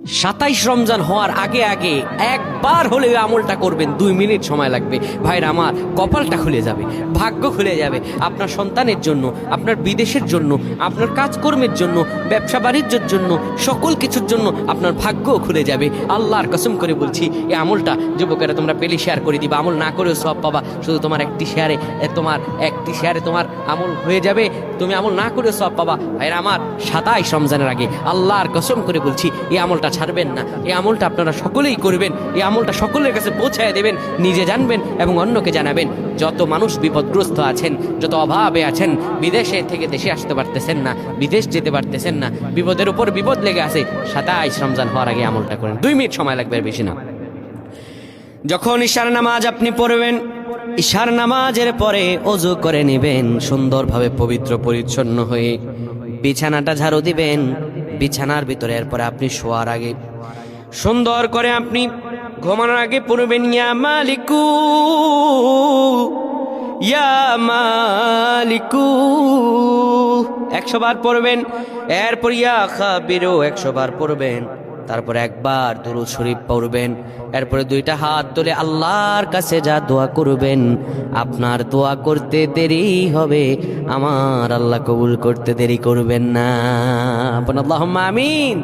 27 রমজান হওয়ার আগে আগে একবার হলে আমলটা করবেন, 2 মিনিট সময় লাগবে। ভাইরা আমার, কপালটা খুলে যাবে, ভাগ্য খুলে যাবে। আপনার সন্তানের জন্য, আপনার বিদেশের জন্য, আপনার কাজকর্মের জন্য, ব্যবসা বাণিজ্যের জন্য, সকল কিছুর জন্য আপনার ভাগ্যও খুলে যাবে। আল্লাহর কসম করে বলছি, এই আমলটা যুবকেরা তোমরা পেলে শেয়ার করে দিবা। আমল না করেও সব পাবা, শুধু তোমার একটি শেয়ারে তোমার আমল হয়ে যাবে। তুমি আমল না করেও সব পাবা। ভাইরা আমার, 27 রমজানের আগে আল্লাহর কসম করে বলছি, এই আমলটা ছাড়বেন না। এই আমলটা আপনারা সকলেই করবেন, এই আমলটা সকলের কাছে পৌঁছায় দেবেন, নিজে জানবেন এবং অন্যকে জানাবেন। যত মানুষ বিপদগ্রস্ত আছেন, যত অভাবে আছেন, বিদেশে থেকে দেশে আসতে পারতেছেন না, বিদেশ যেতে পারতেছেন না, বিপদের উপর বিপদ লেগে আছে, 27 রমজান হওয়ার আগে আমলটা করেন। 2 মিনিট সময় লাগবে, আর বেশি না। যখন ঈশার নামাজ আপনি পড়বেন, ঈশার নামাজের পরে ওযু করে নেবেন, সুন্দরভাবে পবিত্র পরিচ্ছন্ন হয়ে বিছানাটা ঝাড়ু দিবেন। বিছানার ভিতরে এরপরে আপনি শোয়ার আগে সুন্দর করে আপনি ঘুমানোর আগে পড়বেন, ইয়া মালিকু ইয়া মালিকু 100 বার পড়বেন। এরপর ইয়া খাবিরু 100 বার পড়বেন। তারপর একবার দুরূদ শরীফ পড়বেন। এরপরে 2টা হাত তুলে আল্লাহর কাছে যা দোয়া করবেন, আপনার দোয়া করতে দেরি হবে, আমার আল্লাহ কবুল করতে দেরি করবেন না। আল্লাহুম্মা আমিন।